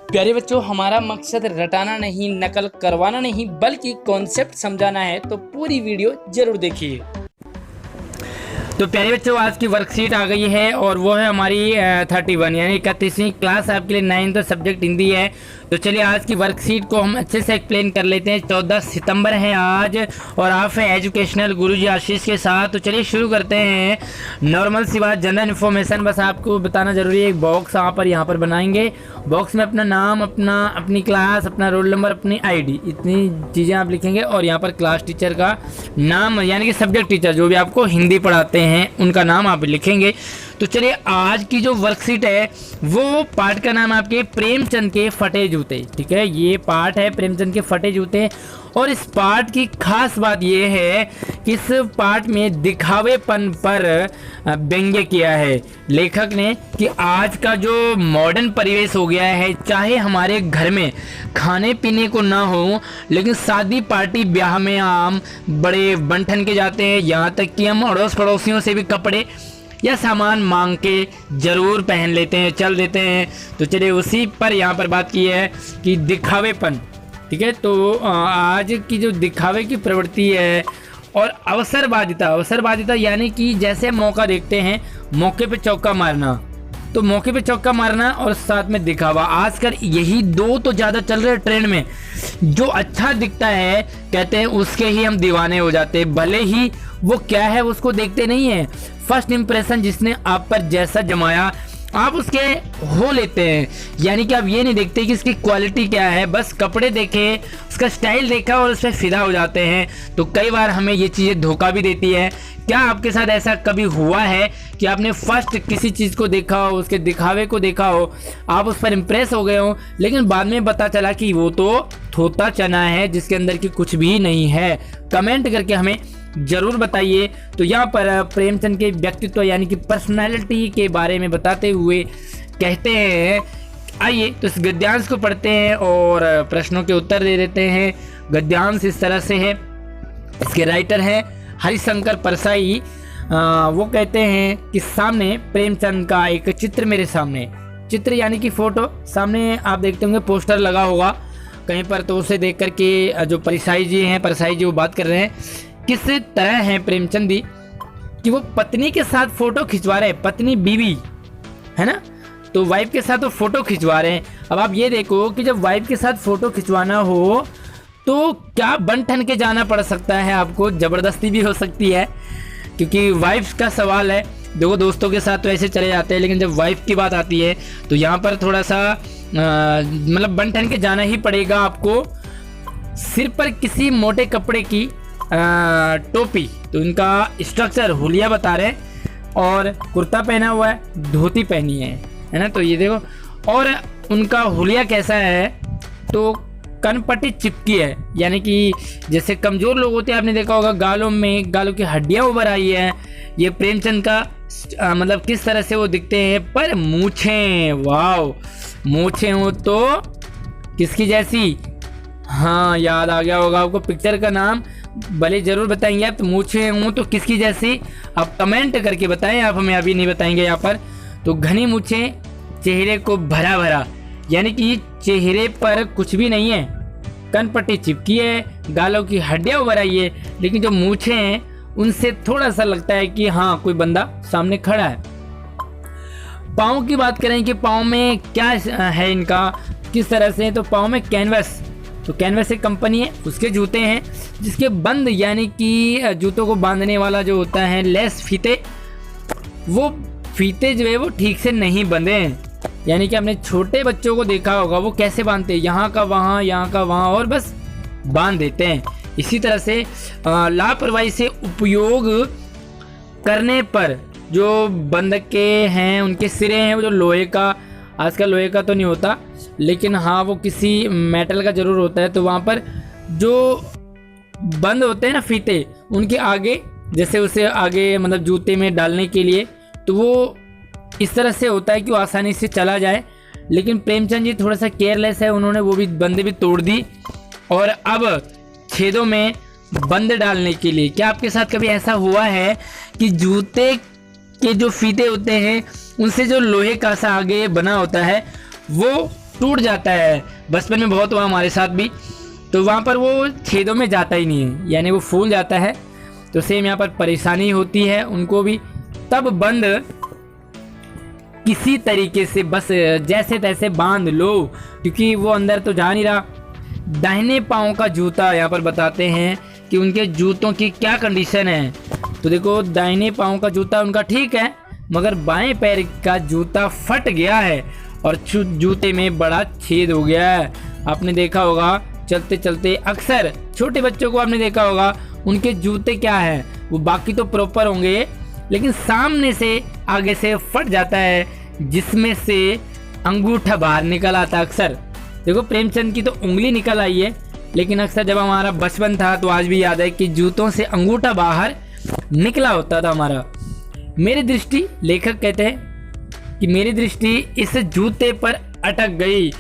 प्यारे बच्चों, हमारा मकसद रटाना नहीं, नकल करवाना नहीं, बल्कि कॉन्सेप्ट समझाना है। तो पूरी वीडियो जरूर देखिए। तो प्यारे बच्चों, आज की वर्कशीट आ गई है और वो है हमारी 31 यानी 31वीं क्लास आपके लिए 9th सब्जेक्ट हिंदी है। तो चलिए आज की वर्कशीट को हम अच्छे से एक्सप्लेन कर लेते हैं। 14 सितंबर है आज और आप हैं एजुकेशनल गुरुजी आशीष के साथ। तो चलिए शुरू करते हैं। नॉर्मल सी बात, जनरल इन्फॉर्मेशन बस आपको बताना जरूरी है। एक बॉक्स आप यहाँ पर बनाएंगे। बॉक्स में अपना नाम, अपनी क्लास, अपना रोल नंबर, अपनी आईडी, इतनी चीज़ें आप लिखेंगे और यहाँ पर क्लास टीचर का नाम यानी कि सब्जेक्ट टीचर जो भी आपको हिंदी पढ़ाते हैं उनका नाम आप लिखेंगे। तो चलिए आज की जो वर्कशीट है वो पार्ट का नाम आपके प्रेमचंद के फटे जूते। ठीक है, ये पार्ट है प्रेमचंद के फटे जूते। और इस पार्ट की खास बात ये है कि इस पार्ट में दिखावेपन पर व्यंग्य किया है लेखक ने कि आज का जो मॉडर्न परिवेश हो गया है, चाहे हमारे घर में खाने पीने को ना हो, लेकिन शादी पार्टी ब्याह में हम बड़े बन-ठन के जाते हैं। यहाँ तक कि हम अड़ोस पड़ोसियों से भी कपड़े या सामान मांग के जरूर पहन लेते हैं, चल देते हैं। तो चलिए उसी पर यहाँ पर बात की है कि दिखावेपन। ठीक है, तो आज की जो दिखावे की प्रवृत्ति है और अवसरबाजिता यानी कि जैसे मौका देखते हैं मौके पे चौका मारना, तो मौके पे चौका मारना और साथ में दिखावा। आजकल यही दो तो ज़्यादा चल रहे ट्रेंड में। जो अच्छा दिखता है कहते हैं उसके ही हम दीवाने हो जाते हैं, भले ही वो क्या है उसको देखते नहीं है। फर्स्ट इंप्रेशन जिसने आप पर जैसा जमाया आप उसके हो लेते हैं, यानी कि आप ये नहीं देखते कि इसकी क्वालिटी क्या है, बस कपड़े देखे, उसका स्टाइल देखा और उस पर फिदा हो जाते हैं। तो कई बार हमें ये चीज़ें धोखा भी देती है। क्या आपके साथ ऐसा कभी हुआ है कि आपने फर्स्ट किसी चीज़ को देखा हो, उसके दिखावे को देखा हो, आप उस पर इम्प्रेस हो गए हो, लेकिन बाद में पता चला कि वो तो थोता चना है जिसके अंदर की कुछ भी नहीं है? कमेंट करके हमें जरूर बताइए। तो यहाँ पर प्रेमचंद के व्यक्तित्व यानी कि पर्सनालिटी के बारे में बताते हुए कहते हैं, आइए तो इस गद्यांश को पढ़ते हैं और प्रश्नों के उत्तर दे देते हैं। गद्यांश इस तरह से है, इसके राइटर हैं हरिशंकर परसाई। वो कहते हैं कि सामने प्रेमचंद का एक चित्र मेरे सामने, चित्र यानी कि फोटो सामने आप देखते होंगे, पोस्टर लगा होगा कहीं पर, तो उसे देख करके जो परसाई जी वो बात कर रहे हैं किस तरह है प्रेमचंद जी कि वो पत्नी के साथ फोटो खिंचवा रहे हैं। पत्नी बीवी है ना, तो वाइफ के साथ वो फोटो खिंचवा रहे हैं। अब आप ये देखो कि जब वाइफ के साथ फोटो खिंचवाना हो तो क्या बन ठन के जाना पड़ सकता है आपको, ज़बरदस्ती भी हो सकती है क्योंकि वाइफ का सवाल है। देखो दोस्तों के साथ तो ऐसे चले जाते हैं, लेकिन जब वाइफ की बात आती है तो यहाँ पर थोड़ा सा मतलब बन ठन के जाना ही पड़ेगा आपको। सिर पर किसी मोटे कपड़े की टोपी, तो इनका स्ट्रक्चर हुलिया बता रहे हैं, और कुर्ता पहना हुआ है, धोती पहनी है ना। तो ये देखो, और उनका हुलिया कैसा है तो कनपट्टी चिपकी है, यानी कि जैसे कमज़ोर लोग होते हैं, आपने देखा होगा गालों की हड्डियां उभर आई है। ये प्रेमचंद का मतलब किस तरह से वो दिखते हैं। पर मूछें, वाव, मूछें हो तो किसकी जैसी? हाँ, याद आ गया होगा आपको, पिक्चर का नाम भले जरूर बताएंगे आप। तो मूछें हूँ तो किसकी जैसी, आप कमेंट करके बताएं, आप हमें अभी नहीं बताएंगे यहाँ पर। तो घनी मूछें, चेहरे को भरा भरा, यानी कि चेहरे पर कुछ भी नहीं है, कनपट्टी चिपकी है, गालों की हड्डियां उभर आई है, लेकिन जो मूछें हैं उनसे थोड़ा सा लगता है कि हाँ कोई बंदा सामने खड़ा है। पाँव की बात करें कि पाँव में क्या है इनका, किस तरह से, तो पाँव में कैनवस, तो कैनवस एक कंपनी है, उसके जूते हैं जिसके बंद यानी कि जूतों को बांधने वाला जो होता है लेस फीते, वो फीते जो है वो ठीक से नहीं बंधे हैं। यानी कि आपने छोटे बच्चों को देखा होगा वो कैसे बांधते हैं, यहाँ का वहाँ, यहाँ का वहाँ, और बस बांध देते हैं। इसी तरह से लापरवाही से उपयोग करने पर जो बंधके हैं उनके सिरे हैं वो जो लोहे का, आजकल लोहे का तो नहीं होता, लेकिन हाँ वो किसी मेटल का ज़रूर होता है। तो वहाँ पर जो बंद होते हैं ना फीते, उनके आगे जैसे उसे आगे मतलब जूते में डालने के लिए, तो वो इस तरह से होता है कि वो आसानी से चला जाए। लेकिन प्रेमचंद जी थोड़ा सा केयरलेस है, उन्होंने वो भी बंदे भी तोड़ दी और अब छेदों में बंद डालने के लिए। क्या आपके साथ कभी ऐसा हुआ है कि जूते के जो फीते होते हैं उनसे जो लोहे का सा आगे बना होता है वो टूट जाता है। बचपन में बहुत हुआ हमारे साथ भी, तो वहाँ पर वो छेदों में जाता ही नहीं है, यानी वो फूल जाता है। तो सेम यहाँ पर परेशानी होती है उनको भी। तब बंद किसी तरीके से बस जैसे तैसे बांध लो, क्योंकि वो अंदर तो जा नहीं रहा। दाहिने पाँव का जूता यहाँ पर बताते हैं कि उनके जूतों की क्या कंडीशन है। तो देखो दाहिने पाँव का जूता उनका ठीक है, मगर बाएं पैर का जूता फट गया है और जूते में बड़ा छेद हो गया है। आपने देखा होगा चलते चलते अक्सर छोटे बच्चों को आपने देखा होगा, उनके जूते क्या है, वो बाकी तो प्रॉपर होंगे लेकिन सामने से आगे से फट जाता है, जिसमें से अंगूठा बाहर निकल आता। अक्सर देखो प्रेमचंद की तो उंगली निकल आई है, लेकिन अक्सर जब हमारा बचपन था तो आज भी याद है कि जूतों से अंगूठा बाहर निकला होता था हमारा। मेरी दृष्टि, लेखक कहते हैं कि मेरी दृष्टि इस जूते पर अटक गई।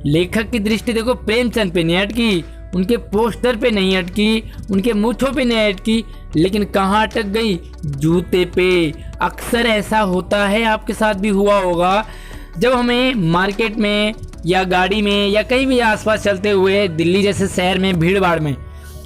लेखक की दृष्टि देखो प्रेमचंद पे नहीं अटकी, उनके पोस्टर पे नहीं अटकी, उनके मूंछों पे नहीं अटकी, लेकिन कहाँ अटक गई? जूते पे। अक्सर ऐसा होता है, आपके साथ भी हुआ होगा, जब हमें मार्केट में या गाड़ी में या कहीं भी आसपास चलते हुए दिल्ली जैसे शहर में भीड़ भाड़ में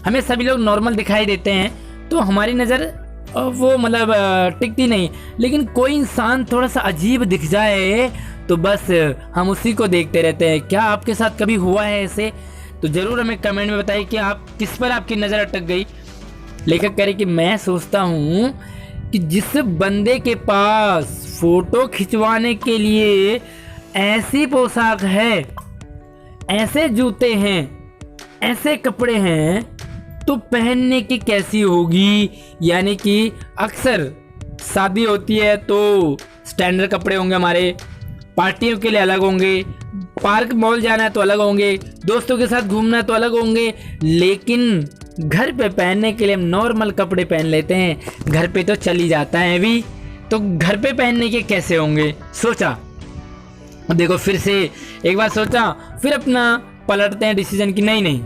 हमें सभी लोग नॉर्मल दिखाई देते हैं, तो हमारी नज़र वो मतलब टिकती नहीं, लेकिन कोई इंसान थोड़ा सा अजीब दिख जाए तो बस हम उसी को देखते रहते हैं। क्या आपके साथ कभी हुआ है ऐसे? तो ज़रूर हमें कमेंट में बताइए कि आप किस पर आपकी नज़र अटक गई। लेखक कह रहे कि मैं सोचता हूँ कि जिस बंदे के पास फोटो खिंचवाने के लिए ऐसी पोशाक है, ऐसे जूते हैं, ऐसे कपड़े हैं, तो पहनने की कैसी होगी। यानी कि अक्सर शादी होती है तो स्टैंडर्ड कपड़े होंगे हमारे, पार्टियों के लिए अलग होंगे, पार्क मॉल जाना है तो अलग होंगे, दोस्तों के साथ घूमना है तो अलग होंगे, लेकिन घर पे पहनने के लिए हम नॉर्मल कपड़े पहन लेते हैं। घर पे तो चली जाता है भी, तो घर पे पहनने के कैसे होंगे? सोचा, देखो फिर से एक बार सोचा, फिर अपना पलटते हैं डिसीजन की नहीं,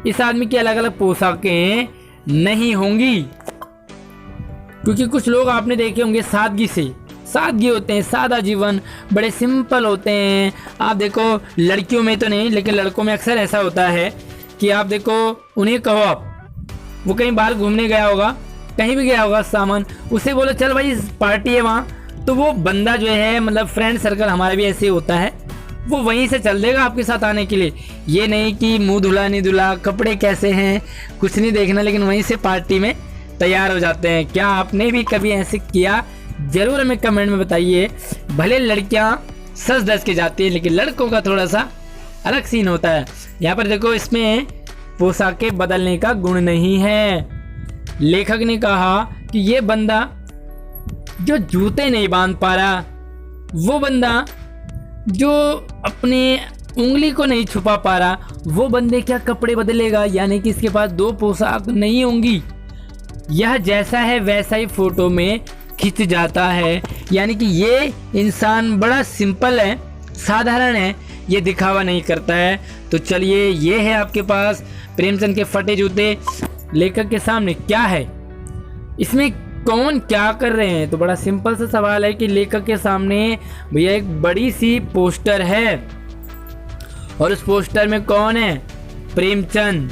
इस आदमी की अलग अलग पोशाकें नहीं होंगी। क्योंकि कुछ लोग आपने देखे होंगे सादगी होते हैं, सादा जीवन, बड़े सिंपल होते हैं। आप देखो लड़कियों में तो नहीं, लेकिन लड़कों में अक्सर ऐसा होता है कि आप देखो उन्हें कहो, आप वो कहीं बाहर घूमने गया होगा, कहीं भी गया होगा सामान, उसे बोलो चल भाई पार्टी है वहाँ, तो वो बंदा जो है मतलब फ्रेंड सर्कल हमारा भी ऐसे होता है, वो वहीं से चल देगा आपके साथ आने के लिए। ये नहीं कि मुंह धुला नहीं धुला, कपड़े कैसे हैं कुछ नहीं देखना, लेकिन वहीं से पार्टी में तैयार हो जाते हैं। क्या आपने भी कभी ऐसे किया? ज़रूर हमें कमेंट में बताइए। भले लड़कियां सज धज के जाती है, लेकिन लड़कों का थोड़ा सा अलग सीन होता है। यहाँ पर देखो इसमें पोशाकें बदलने का गुण नहीं है। लेखक ने कहा कि ये बंदा जो जूते नहीं बांध पा रहा, वो बंदा जो अपने उंगली को नहीं छुपा पा रहा, वो बंदे क्या कपड़े बदलेगा? यानी कि इसके पास दो पोशाक नहीं होंगी। यह जैसा है वैसा ही फोटो में खिंच जाता है। यानी कि ये इंसान बड़ा सिंपल है, साधारण है, ये दिखावा नहीं करता है। तो चलिए, ये है आपके पास प्रेमचंद के फटे जूते। लेखक के सामने क्या है, इसमें कौन क्या कर रहे हैं? तो बड़ा सिंपल सा सवाल है कि लेखक के सामने भैया एक बड़ी सी पोस्टर है, और उस पोस्टर में कौन है? प्रेमचंद।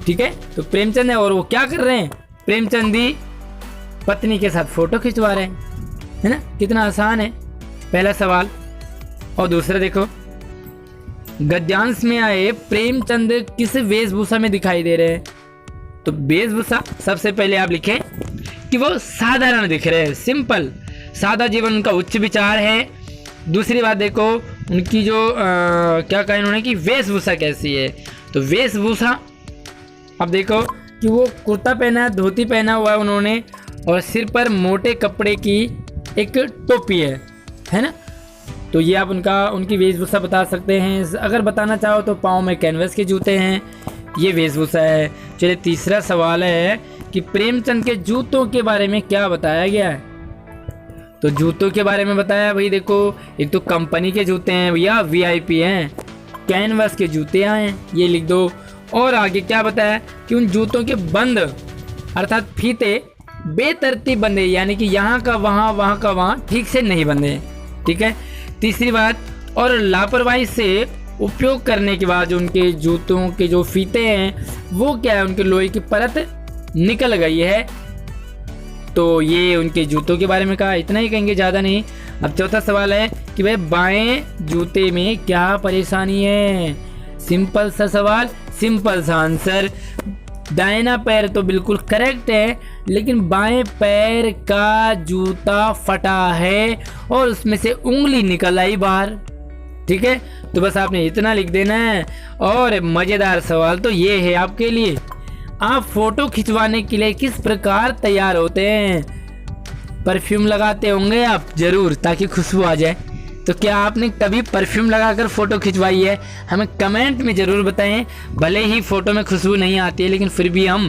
ठीक है, तो प्रेमचंद है, और वो क्या कर रहे हैं? प्रेमचंद ही पत्नी के साथ फोटो खिंचवा रहे हैं, है ना? कितना आसान है पहला सवाल। और दूसरा देखो, गद्यांश में आए प्रेमचंद किस वेशभूषा में दिखाई दे रहे हैं? तो वेशभूषा सबसे पहले आप लिखें कि वो साधारण दिख रहे हैं, सिंपल, सादा जीवन उनका उच्च विचार है। दूसरी बात देखो उनकी जो क्या कहा इन्होंने कि वेशभूषा कैसी है। तो वेशभूषा अब देखो कि वो कुर्ता पहना है, धोती पहना हुआ है उन्होंने, और सिर पर मोटे कपड़े की एक टोपी है ना? तो ये आप उनकी वेशभूषा बता सकते हैं। अगर बताना चाहो तो पाँव में कैनवस के जूते हैं, ये वेशभूषा है। चलिए, तीसरा सवाल है कि प्रेमचंद के जूतों के बारे में क्या बताया गया है? तो जूतों के बारे में बताया भाई, देखो एक तो कंपनी के जूते हैं भैया, VIP हैं, कैनवस के जूते हैं, ये लिख दो। और आगे क्या बताया कि उन जूतों के बंद अर्थात फीते बेतरतीब बंधे, यानी कि यहाँ का वहाँ, वहाँ का वहाँ, ठीक से नहीं बंधे। ठीक है। तीसरी बात, और लापरवाही से उपयोग करने के बाद उनके जूतों के जो फीते हैं वो क्या है, उनके लोहे की परत निकल गई है। तो ये उनके जूतों के बारे में कहा, इतना ही कहेंगे, ज़्यादा नहीं। अब चौथा सवाल है कि भाई बाएं जूते में क्या परेशानी है। सिंपल सा सवाल, सिंपल सा आंसर। दाहिना पैर तो बिल्कुल करेक्ट है, लेकिन बाएं पैर का जूता फटा है और उसमें से उंगली निकल आई बाहर। ठीक है, तो बस आपने इतना लिख देना है। और मज़ेदार सवाल तो ये है आपके लिए, आप फोटो खिंचवाने के लिए किस प्रकार तैयार होते हैं। परफ्यूम लगाते होंगे आप जरूर, ताकि खुशबू आ जाए। तो क्या आपने कभी परफ्यूम लगाकर फ़ोटो खिंचवाई है? हमें कमेंट में ज़रूर बताएं। भले ही फ़ोटो में खुशबू नहीं आती है, लेकिन फिर भी हम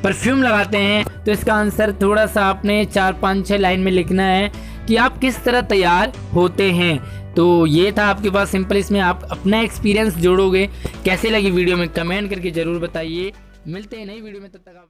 परफ्यूम लगाते हैं। तो इसका आंसर थोड़ा सा आपने 4-5-6 लाइन में लिखना है कि आप किस तरह तैयार होते हैं। तो ये था आपके पास सिंपल, इसमें आप अपना एक्सपीरियंस जोड़ोगे। कैसे लगी वीडियो में कमेंट करके ज़रूर बताइए। मिलते हैं नई वीडियो में, तब तक आप